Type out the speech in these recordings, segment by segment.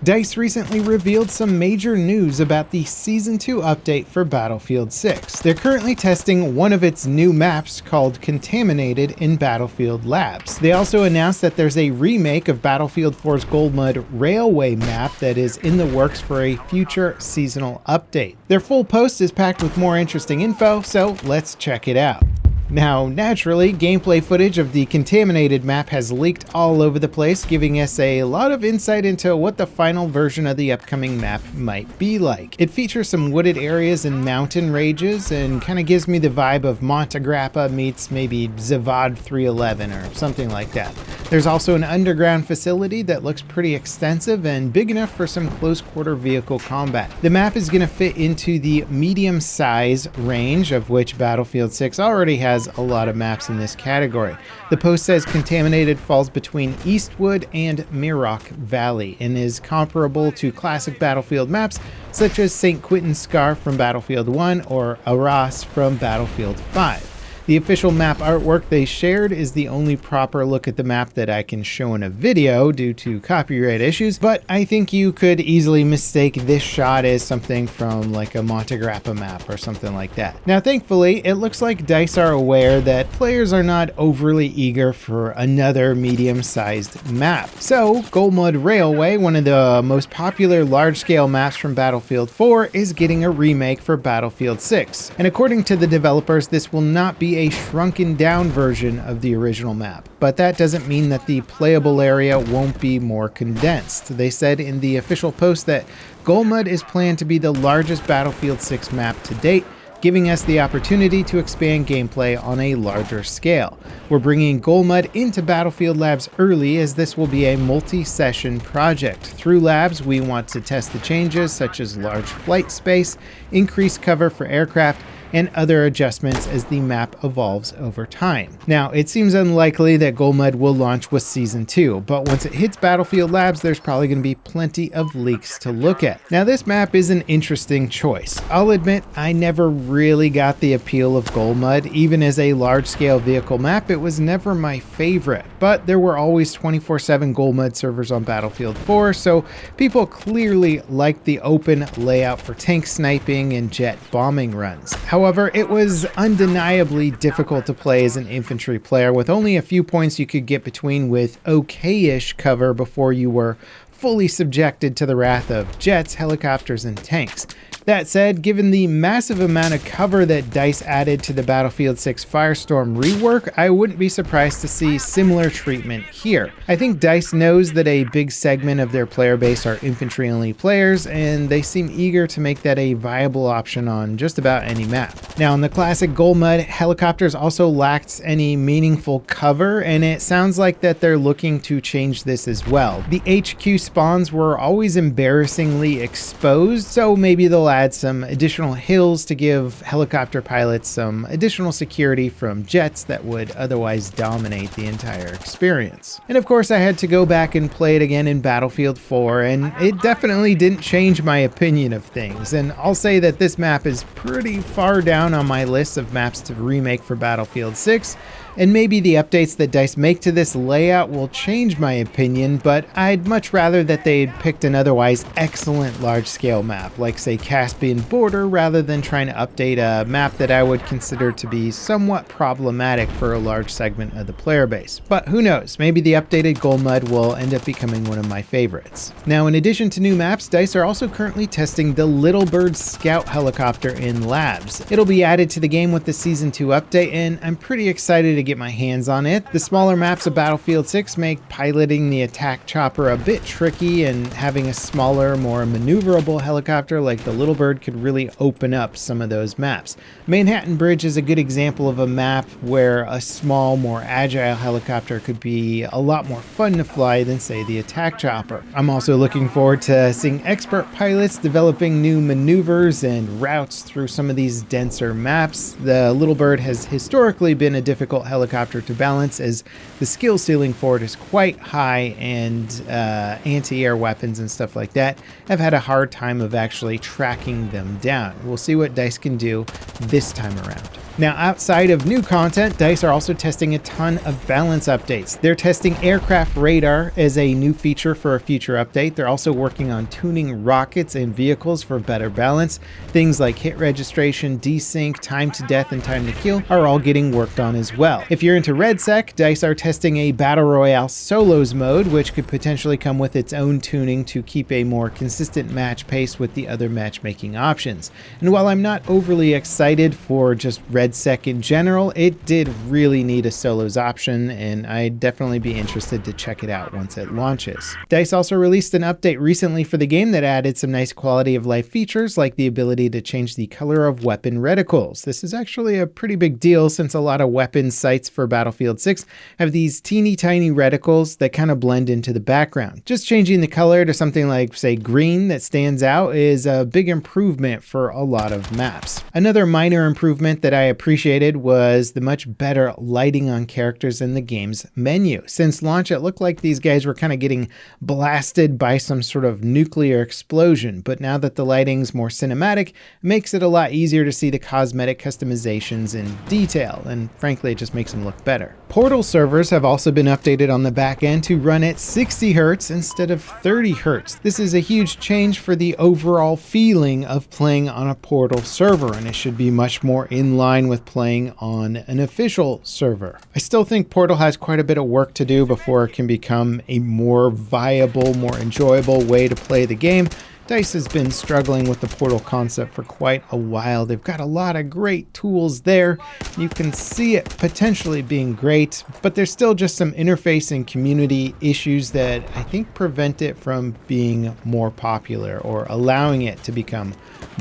DICE recently revealed some major news about the Season 2 update for Battlefield 6. They're currently testing one of its new maps called Contaminated in Battlefield Labs. They also announced that there's a remake of Battlefield 4's Golmud Railway map that is in the works for a future seasonal update. Their full post is packed with more interesting info, so let's check it out. Now, naturally, gameplay footage of the Contaminated map has leaked all over the place, giving us a lot of insight into what the final version of the upcoming map might be like. It features some wooded areas and mountain ranges, and kind of gives me the vibe of Montagrappa meets maybe Zavad 311 or something like that. There's also an underground facility that looks pretty extensive and big enough for some close-quarter vehicle combat. The map is going to fit into the medium size range, of which Battlefield 6 already has a lot of maps in this category. The post says Contaminated falls between Eastwood and Mirrock Valley and is comparable to classic Battlefield maps such as St. Quentin's Scar from Battlefield 1 or Arras from Battlefield 5. The official map artwork they shared is the only proper look at the map that I can show in a video due to copyright issues, but I think you could easily mistake this shot as something from like a Montagrappa map or something like that. Now, thankfully, it looks like DICE are aware that players are not overly eager for another medium-sized map. So, Golmud Railway, one of the most popular large-scale maps from Battlefield 4, is getting a remake for Battlefield 6. And according to the developers, this will not be a shrunken down version of the original map, but that doesn't mean that the playable area won't be more condensed. They said in the official post that Golmud is planned to be the largest Battlefield 6 map to date, giving us the opportunity to expand gameplay on a larger scale. We're bringing Golmud into Battlefield Labs early, as this will be a multi-session project. Through Labs, we want to test the changes such as large flight space, increased cover for aircraft, and other adjustments as the map evolves over time. Now, it seems unlikely that Golmud will launch with Season 2, but once it hits Battlefield Labs, there's probably going to be plenty of leaks to look at. Now, this map is an interesting choice. I'll admit, I never really got the appeal of Golmud. Even as a large-scale vehicle map, it was never my favorite, but there were always 24/7 Golmud servers on Battlefield 4, so people clearly liked the open layout for tank sniping and jet bombing runs. However, it was undeniably difficult to play as an infantry player, with only a few points you could get between with okay-ish cover before you were fully subjected to the wrath of jets, helicopters, and tanks. That said, given the massive amount of cover that DICE added to the Battlefield 6 Firestorm rework, I wouldn't be surprised to see similar treatment here. I think DICE knows that a big segment of their player base are infantry-only players, and they seem eager to make that a viable option on just about any map. Now, in the classic Golmud, helicopters also lacked any meaningful cover, and it sounds like that they're looking to change this as well. The HQ spawns were always embarrassingly exposed, so maybe they'll add some additional hills to give helicopter pilots some additional security from jets that would otherwise dominate the entire experience. And of course, I had to go back and play it again in Battlefield 4, and it definitely didn't change my opinion of things. And I'll say that this map is pretty far down on my list of maps to remake for Battlefield 6, and maybe the updates that DICE make to this layout will change my opinion, but I'd much rather that they'd picked an otherwise excellent large-scale map, like say Caspian Border, rather than trying to update a map that I would consider to be somewhat problematic for a large segment of the player base. But who knows, maybe the updated Golmud will end up becoming one of my favorites. Now, in addition to new maps, DICE are also currently testing the Little Bird Scout helicopter in Labs. It'll be added to the game with the Season 2 update, and I'm pretty excited to get my hands on it. The smaller maps of Battlefield 6 make piloting the attack chopper a bit tricky, and having a smaller, more maneuverable helicopter like the Little Bird could really open up some of those maps. Manhattan Bridge is a good example of a map where a small, more agile helicopter could be a lot more fun to fly than, say, the attack chopper. I'm also looking forward to seeing expert pilots developing new maneuvers and routes through some of these denser maps. The Little Bird has historically been a difficult helicopter to balance, as the skill ceiling for it is quite high, and anti-air weapons and stuff like that have had a hard time of actually tracking them down. We'll see what DICE can do this time around. Now, outside of new content, DICE are also testing a ton of balance updates. They're testing aircraft radar as a new feature for a future update. They're also working on tuning rockets and vehicles for better balance. Things like hit registration, desync, time to death, and time to kill are all getting worked on as well. If you're into RedSec, DICE are testing a Battle Royale Solos mode, which could potentially come with its own tuning to keep a more consistent match pace with the other matchmaking options. And while I'm not overly excited for just RedSec in general, it did really need a solos option, and I'd definitely be interested to check it out once it launches. DICE also released an update recently for the game that added some nice quality of life features, like the ability to change the color of weapon reticles. This is actually a pretty big deal since a lot of weapon sights for Battlefield 6 have these teeny tiny reticles that kind of blend into the background. Just changing the color to something like, say, green that stands out is a big improvement for a lot of maps. Another minor improvement that I appreciated was the much better lighting on characters in the game's menu. Since launch, it looked like these guys were kind of getting blasted by some sort of nuclear explosion, but now that the lighting's more cinematic, it makes it a lot easier to see the cosmetic customizations in detail, and frankly, it just makes them look better. Portal servers have also been updated on the back end to run at 60 Hz instead of 30 Hz. This is a huge change for the overall feeling of playing on a Portal server, and it should be much more in line with playing on an official server. I still think Portal has quite a bit of work to do before it can become a more viable, more enjoyable way to play the game. DICE has been struggling with the Portal concept for quite a while. They've got a lot of great tools there. You can see it potentially being great, but there's still just some interface and community issues that I think prevent it from being more popular or allowing it to become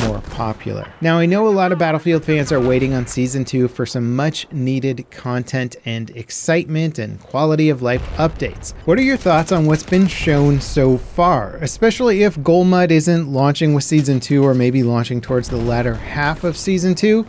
more popular. Now, I know a lot of Battlefield fans are waiting on Season 2 for some much needed content and excitement and quality of life updates. What are your thoughts on what's been shown so far, especially if Golmud isn't launching with Season 2 or maybe launching towards the latter half of Season 2?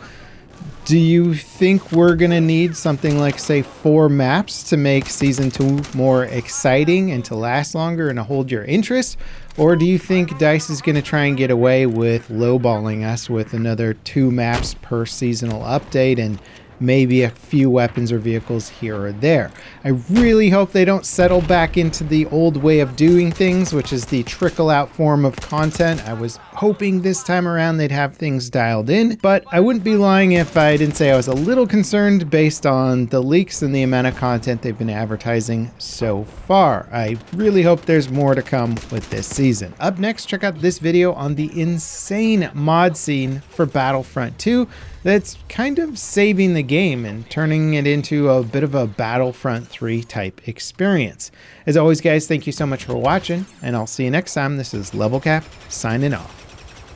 Do you think we're going to need something like, say, 4 maps to make Season 2 more exciting and to last longer and to hold your interest? Or do you think DICE is going to try and get away with lowballing us with another 2 maps per seasonal update and maybe a few weapons or vehicles here or there? I really hope they don't settle back into the old way of doing things, which is the trickle out form of content. I was hoping this time around they'd have things dialed in, but I wouldn't be lying if I didn't say I was a little concerned based on the leaks and the amount of content they've been advertising so far. I really hope there's more to come with this season. Up next, check out this video on the insane mod scene for Battlefront 2 that's kind of saving the game and turning it into a bit of a Battlefront 3 type experience. As always, guys, thank you so much for watching, and I'll see you next time. This is Level Cap signing off.